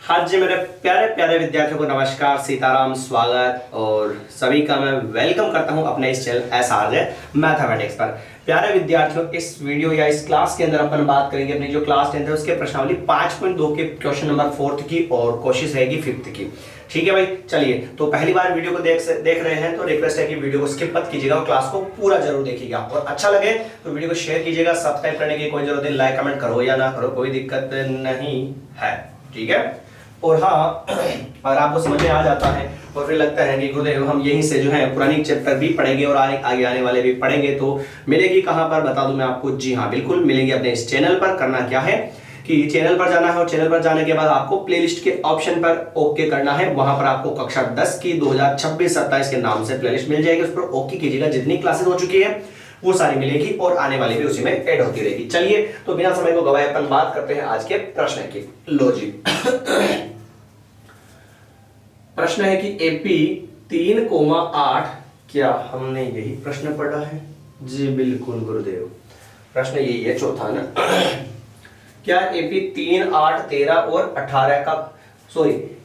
हाँ जी, मेरे प्यारे प्यारे विद्यार्थियों को नमस्कार, सीताराम, स्वागत और सभी का मैं वेलकम करता हूं अपने इस चैनल एसआरजे मैथमेटिक्स पर। प्यारे विद्यार्थियों, इस वीडियो या इस क्लास के अंदर अपन बात करेंगे अपनी जो क्लास 10 है उसके प्रश्नावली 5.2 के क्वेश्चन नंबर 4 की और कोशिश रहेगी 5th की। ठीक है भाई, चलिए। तो पहली बार वीडियो को देख रहे हैं तो रिक्वेस्ट है कि वीडियो को स्किप मत कीजिएगा और क्लास को पूरा जरूर देखिएगा, और अच्छा लगे तो वीडियो को शेयर कीजिएगा। सब्सक्राइब करने की कोई जरूरत नहीं, लाइक कमेंट करो या ना करो कोई दिक्कत नहीं है, ठीक है। और हाँ, अगर आपको समझ में आ जाता है और फिर लगता है कि गुरुदेव हम यहीं से जो है पुरानी चैप्टर भी पढ़ेंगे और आगे आने वाले भी पढ़ेंगे, तो मिलेगी कहाँ पर बता दूं मैं आपको। जी हाँ, बिल्कुल मिलेंगे अपने इस चैनल पर। करना क्या है कि चैनल पर जाना है और चैनल पर जाने के बाद आपको प्लेलिस्ट के ऑप्शन पर ओके करना है। वहां पर आपको कक्षा 10 की 2026-27 के नाम से प्लेलिस्ट मिल जाएगी, उस पर ओके कीजिएगा। जितनी क्लासेस हो चुकी है वो सारी मिलेगी और आने वाली भी उसी में ऐड होती रहेगी। चलिए, तो बिना समय को गवाए अपन बात करते हैं आज के प्रश्न की। लो जी, प्रश्न है कि एपी 3,8, क्या हमने यही प्रश्न पढ़ा है? जी बिल्कुल गुरुदेव, प्रश्न यही है, चौथा ना। क्या एपी 3, 8, 13 और 18 का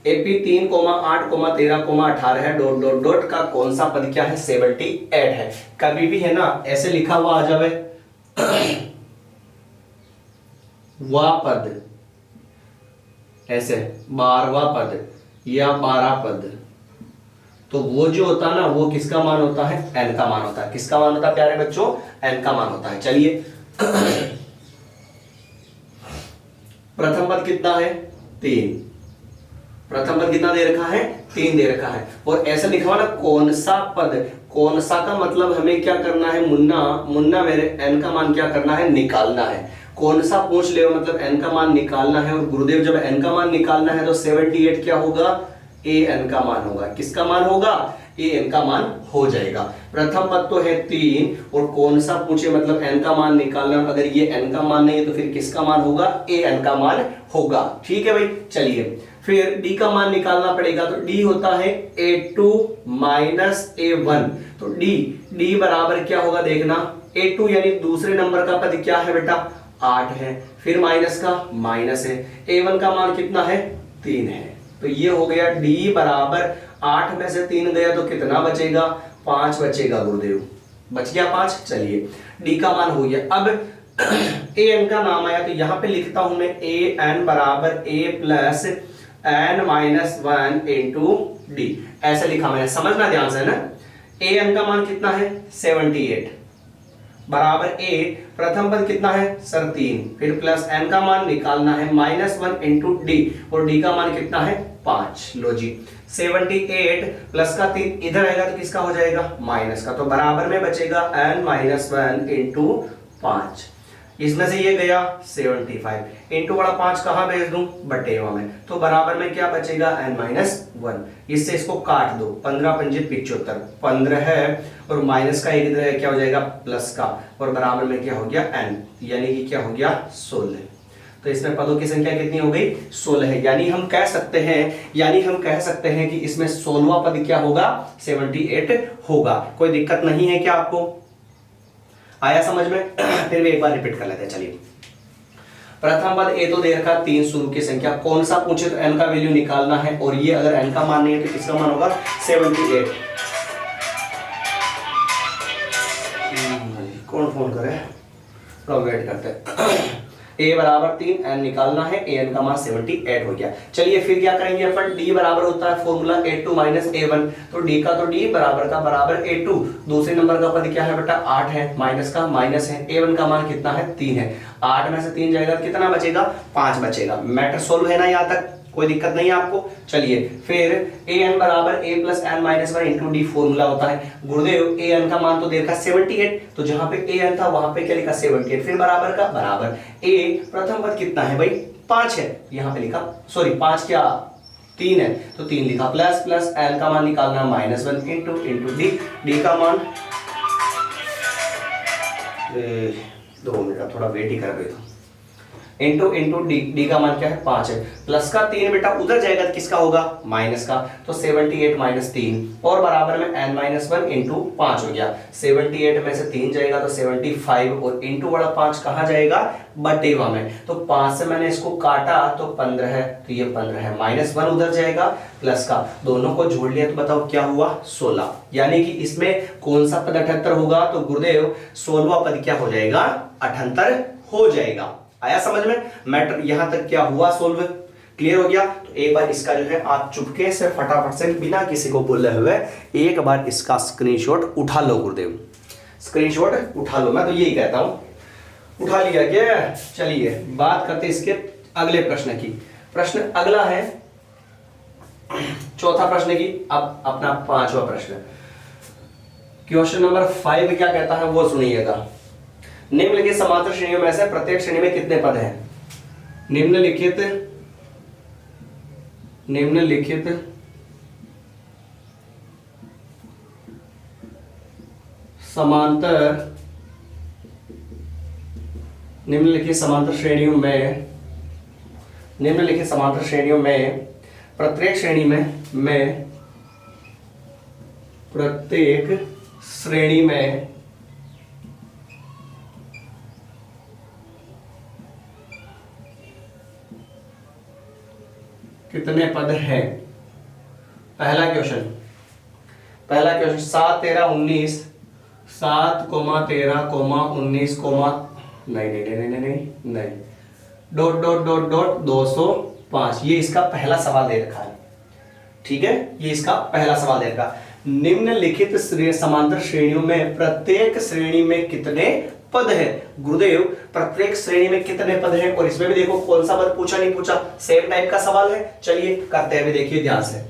एपी 3,8,13,18 है डॉट डॉट डॉट का कौन सा पद क्या है? 78 है। कभी भी है ना ऐसे लिखा हुआ आ जावे वह पद, ऐसे 12वां पद या 12 पद, तो वो जो होता है ना वो किसका मान होता है? n का मान होता है। किसका मान होता है प्यारे बच्चों? n का मान होता है। चलिए, प्रथम पद कितना है? 3। प्रथम पद कितना दे रखा है? 3 दे रखा है। और ऐसा लिखा हुआ ना कौन सा पद, कौन सा का मतलब हमें क्या करना है? मुन्ना मेरे n का मान क्या करना है? निकालना है। कौन सा पूछ ले मतलब n का मान निकालना है। और गुरुदेव जब n का मान निकालना है तो 78 क्या होगा? an का मान होगा। किसका मान होगा? an का मान हो जाएगा। प्रथम पद तो है 3 और कौन सा पूछे मतलब n का मान निकालना। अगर ये n का मान नहीं है तो फिर किसका मान होगा? an का मान होगा। ठीक है भाई, चलिए फिर d का मान निकालना पड़ेगा। तो d होता है a2 माइनस a1। तो d बराबर क्या होगा देखना, a2 यानी दूसरे नंबर का पद क्या है बेटा? 8 है। फिर माइनस का माइनस है। a1 का मान कितना है? 3 है। तो ये हो गया d बराबर 8 में से 3 गया तो कितना बचेगा? 5 बचेगा गुरुदेव। बच गया 5। चलिए, d का मान हो गया। अब an का नाम आया तो यहां पे लिखता हूं मैं an बराबर a plus n minus 1 into D. ऐसे लिखा मैंने, समझना ध्यान से ना। an का मान कितना है? 78 बराबर a प्रथम पद कितना है सर? 3। फिर प्लस n का मान निकालना है माइनस 1 इंटू डी, और d का मान कितना है? 5। लो जी, 78 प्लस का 3 इधर आएगा तो किसका हो जाएगा? माइनस का। तो बराबर में बचेगा n माइनस 1 इंटू 5। इसमें से ये गया 75 इंटू बड़ा 5 कहां भेज दूं? बटेवा में। तो बराबर में क्या बचेगा? n minus 1। इससे इसको काट दो, 15 पंजे 75, 15 है और माइनस का एक इधर क्या हो जाएगा? प्लस का, और बराबर में क्या हो गया? n, यानी कि क्या हो गया? 16। तो इसमें पदों की संख्या कितनी हो गई? 16 है। यानी हम कह सकते हैं कि इसमें 16वां पद क्या होगा? 78 होगा। कोई दिक्कत नहीं है क्या आपको? आया समझ में? फिर भी एक बार रिपीट कर लेते हैं। चलिए, प्रथम पद ए तो दे रखा 3 शुरू की संख्या, कौन सा पूछे तो n का वैल्यू निकालना है, और ये अगर n का मान नहीं है तो किसका मान होगा? 78। कौन फोन करे? वेट करते हैं। a बराबर 3, n निकालना है, an का मान 78 हो गया। चलिए फिर क्या करेंगे अपन? d बराबर होता है फॉर्मूला a2 माइनस a1। तो d का तो d बराबर का बराबर a2, दूसरे नंबर का पद क्या है बेटा? 8 है, माइनस का माइनस है, a1 का मान कितना है? 3 है। 8 में से 3 जाएगा तो कितना बचेगा? 5 बचेगा। मैटर सोल्व है ना यहाँ तक? कोई दिक्कत नहीं है आपको? चलिए फिर an बराबर a plus n minus 1 into D formula होता है। गुरुदेव an का मान तो दे रखा 78, तो जहां पे an था वहां पे क्या लिखा? 78। फिर बराबर का बराबर a प्रथम पद कितना है भाई? 5 है। यहां पे लिखा 5 क्या? 3 है, तो 3 लिखा। प्लस प्लस n का मान निकालना माइनस 1 इंटू डी का मान 2 मिनट थोड़ा वेट ही कर रहे थे। इंटू इंटू डी, डी का मान क्या है 5 है, प्लस का 3 बेटा उधर जाएगा तो किसका होगा माइनस का, तो 78 माइनस 3 और बराबर में n माइनस 1 इंटू 5 हो गया। 78 में से 3 जाएगा तो 75 और इंटू बड़ा 5 कहाँ जाएगा बटेवा में, तो 5 से मैंने इसको काटा तो 15 है, तो ये 15 है, माइनस 1 उधर जाएगा प्लस का, दोनों को जोड़ लिया तो बताओ क्या हुआ 16। यानी कि इसमें कौन सा पद 78 होगा, तो गुरुदेव 16वां पद क्या हो जाएगा 78 हो जाएगा। आया समझ में मैटर, यहां तक क्या हुआ सोल्व, क्लियर हो गया। तो एक बार इसका जो है आप चुपके से फटाफट से बिना किसी को बोले हुए एक बार इसका स्क्रीनशॉट उठा लो गुरुदेव, स्क्रीनशॉट उठा लो, मैं तो यही कहता हूं उठा लिया क्या। चलिए बात करते इसके अगले प्रश्न की। प्रश्न अगला है चौथा प्रश्न की, अब अपना 5वां प्रश्न, क्वेश्चन नंबर 5 क्या कहता है वो सुनिएगा। निम्नलिखित समांतर श्रेणियों में से प्रत्येक श्रेणी में कितने पद हैं। निम्नलिखित समांतर श्रेणियों में प्रत्येक श्रेणी में कितने पद हैं। पहला क्वेश्चन 7 13 19 7 13 19 नहीं डॉट डॉट डॉट डॉट 205, ये इसका पहला सवाल दे रखा है, ठीक है, ये इसका पहला सवाल दे रखा। निम्नलिखित समांतर श्रेणियों में प्रत्येक श्रेणी में कितने पद है। गुरुदेव प्रत्येक श्रेणी में कितने पद हैं, और इसमें भी देखो कौन सा पद पूछा नहीं पूछा, सेम टाइप का सवाल है। चलिए करते हैं, देखिए ध्यान से।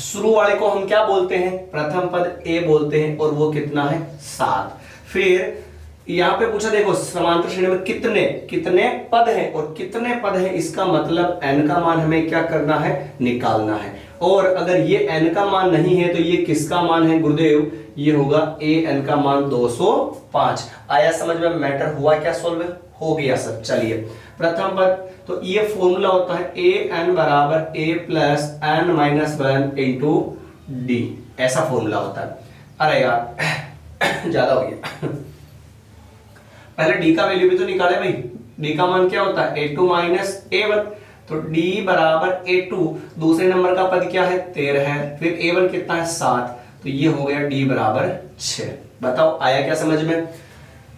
शुरू वाले को हम क्या बोलते हैं, प्रथम पद ए बोलते हैं, और वो कितना है 7। फिर यहां पे पूछा देखो समांतर श्रेणी में कितने पद हैं, और कितने पद हैं इसका मतलब n का मान हमें क्या करना है निकालना है। और अगर ये n का मान नहीं है तो ये किसका मान है गुरुदेव, ये होगा an का मान 205। आया समझ में, मैटर हुआ क्या सोल्व हो गया सर। चलिए प्रथम पद, तो ये फॉर्मूला होता है an बराबर a plus n minus 1 into D, ऐसा फॉर्मूला होता है। अरे यार ज्यादा हो गया, पहले डी का वैल्यू भी तो निकाले भाई। डी का मान क्या होता है a2 माइनस a1, तो d बराबर a2, दूसरे नंबर का पद क्या है 13 है, फिर a1 कितना है 7, तो ये हो गया d बराबर 6। बताओ आया क्या समझ में,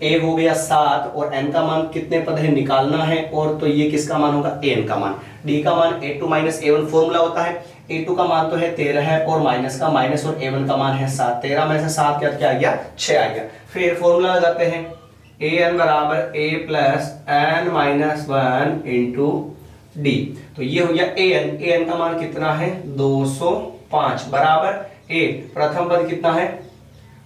a हो गया 7 और n का मान कितने पद है निकालना है, और तो ये किसका मान होगा an का मान। d का मान a2 माइनस a1 फॉर्मूला होता है, a2 का मान तो है 13 है और माइनस का माइनस, और a1 का मान है 7, 13 में से 7 क्या आ गया 6 आ गया। फिर फॉर्मूला लगाते हैं an बराबर a plus n minus 1 into D, तो ये हो गया an का मान कितना है 205 बराबर a, प्रथम पद कितना है,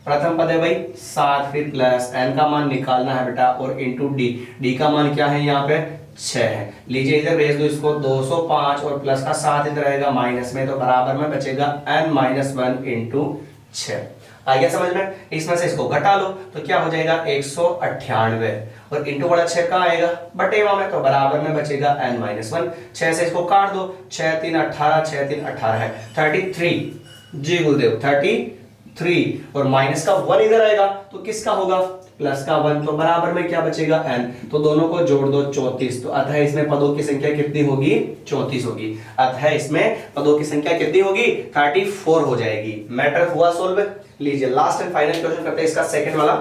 प्रथम पद है भाई 7, फिर प्लस n का मान निकालना है बेटा, और इंटू डी का मान क्या है यहाँ पे 6 है। लीजिए इधर भेज दो इसको, 205 और प्लस का 7 इधर रहेगा माइनस में, तो बराबर में बचेगा n माइनस 1 इंटू 6। आ गया समझ में, इसमें से इसको घटा लो तो क्या हो जाएगा 198, और इंटू बड़ा 6 कहाँ आएगा बटेवा में, तो बराबर में बचेगा n माइनस 1। 6 से इसको काट दो, 6 3 18, 6 3 18 है 33, जी गुरुदेव 33, और माइनस का 1 इधर आएगा तो किसका होगा प्लस का 1, तो बराबर में क्या बचेगा n, तो दोनों को जोड़ दो 34, तो अतः इसमें पदों की संख्या कितनी होगी 34 होगी, अतः इसमें पदों की संख्या कितनी होगी 34 हो जाएगी। मैटर हुआ सोल्व। लीजिए लास्ट एंड फाइनल क्वेश्चन करते हैं इसका सेकंड वाला,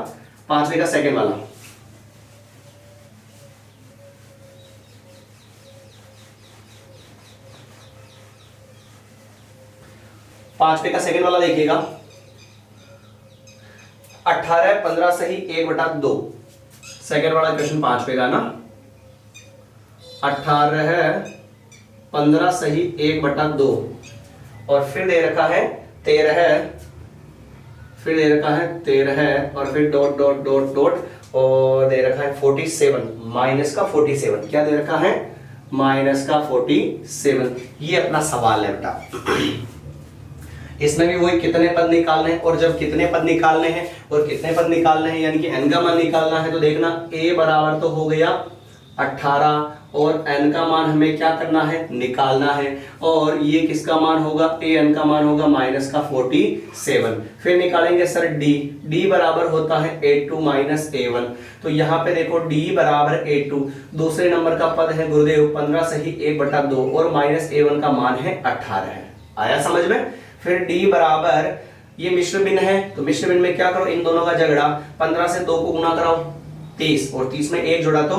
5वें का सेकंड वाला। पांचवे का सेकंड वाला देखिएगा, 18 15 सही 1/2, सेकंड वाला क्वेश्चन 5वें का ना, 18 15 सही 1/2, और फिर दे रखा है 13, फिर दे रखा है 13, और फिर डॉट डॉट डॉट डॉट, और दे रखा है 47 माइनस का 47, क्या दे रखा है माइनस का 47। ये अपना सवाल है बेटा। इसमें भी वही कितने पद निकालने हैं, और जब कितने पद निकालने हैं और कितने पद निकालने हैं यानी कि n का मान निकालना है, तो देखना a बराबर तो हो गया 18 और n का मान हमें क्या करना है, निकालना है। और ये किसका मान होगा, an का मान होगा माइनस का 47। फिर निकालेंगे सर d बराबर होता है a2 माइनस a1। तो यहाँ पे देखो d बराबर a2 दूसरे नंबर का पद है गुरुदेव 15 से ही 1/2 और माइनस a1 का मान है 18 है। आया समझ में। फिर d बराबर ये मिश्र भिन्न है, तो मिश्र भिन्न में क्या करो, इन दोनों का झगड़ा 15 से 2 को गुणा कराओ 30 और 30 में 1 जोड़ा तो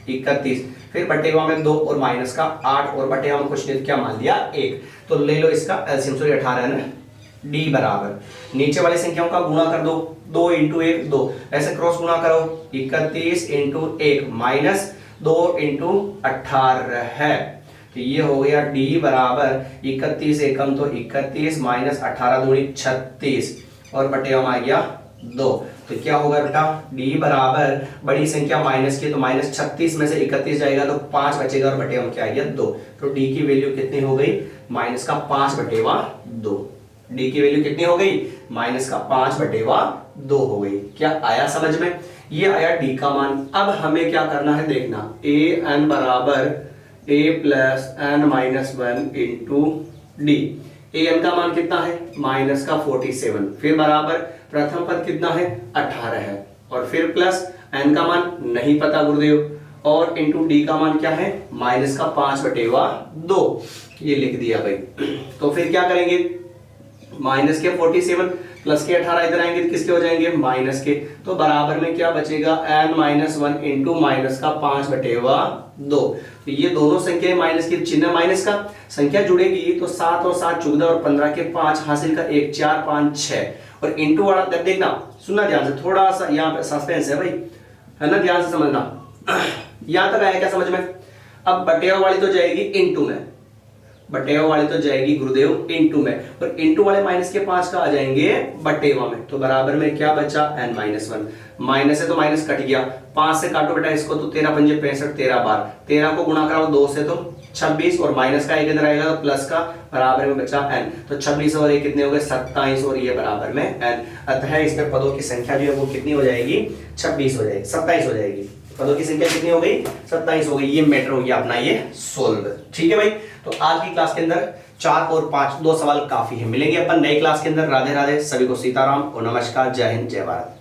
31, फिर बटेवा में 2 और माइनस का 8 और बटेवा में कुछ नहीं क्या मान लिया 1। तो ले लो इसका एलसीएम, सॉरी 18 है ना। d बराबर नीचे वाली संख्याओं का गुणा कर दो, 2 इंटू 1 2, ऐसे क्रॉस गुणा करो 31 इंटू 1 माइनस 2 इंटू 18 है। तो ये हो गया d बराबर 31 एकम तो 31 माइनस 18 दूनी 36 और बटेवा में आ गया 2। तो क्या होगा बेटा, d बराबर बड़ी संख्या माइनस की, तो माइनस 36 में से 31 जाएगा तो 5 बचेगा और बटेवा में क्या आ गया 2। तो d की वैल्यू कितनी हो गई, माइनस का 5/2। d की वैल्यू कितनी हो गई, माइनस का 5/2 हो गई। क्या आया समझ में, ये आया d का मान। अब हमें क्या करना है देखना, an बराबर a plus n minus 1 into D. an का मान कितना है, माइनस का 47, फिर बराबर प्रथम पद कितना है 18 है, और फिर प्लस n का मान नहीं पता गुरुदेव, और इंटू डी का मान क्या है माइनस का 5/2। ये लिख दिया भाई। तो फिर क्या करेंगे, माइनस के 47 प्लस के 18 इधर आएंगे तो किसके हो जाएंगे, माइनस के। तो बराबर में क्या बचेगा, n माइनस 1 इंटू माइनस का 5/2। तो ये दोनों संख्या माइनस की, चिन्ह माइनस का, संख्या जुड़ेगी तो 7 और 7 14 और 15 के 5 हासिल का 1 4 5 6 और इंटू वाला देखना, सुनना ध्यान से, थोड़ा सा यहाँ पे सस्पेंस है भाई, है ना, ध्यान से समझना। यहां तक आया क्या समझ में। अब बटेवा वाली तो जाएगी इंटू में, बटेवा वाली तो जाएगी गुरुदेव इंटू में, और इंटू वाले माइनस के 5 का आ जाएंगे बटेवा में। तो बराबर में क्या बचा, n माइनस 1, माइनस है तो माइनस कट गया, 5 से काटो बेटा इसको तो 13 पंजे 65, 13 बार 13 को गुणा कराओ 2 से तो 26 और माइनस का 1 इधर आएगा तो प्लस का, बराबर में बचा n। तो 26 और 1 कितने हो गए 27 और ये बराबर में n। अतः इसमें पदों की संख्या जो है वो कितनी हो जाएगी, 26 हो जाएगी, 27 हो जाएगी। पदों की संख्या कितनी हो गई, 27 हो गई। ये मैटर हो गया अपना ये सोल्व। ठीक है भाई। तो आज की क्लास के अंदर 4 और 5 2 सवाल काफी है। मिलेंगे अपन नई क्लास के अंदर। राधे राधे, सभी को सीताराम और नमस्कार, जय हिंद जय भारत।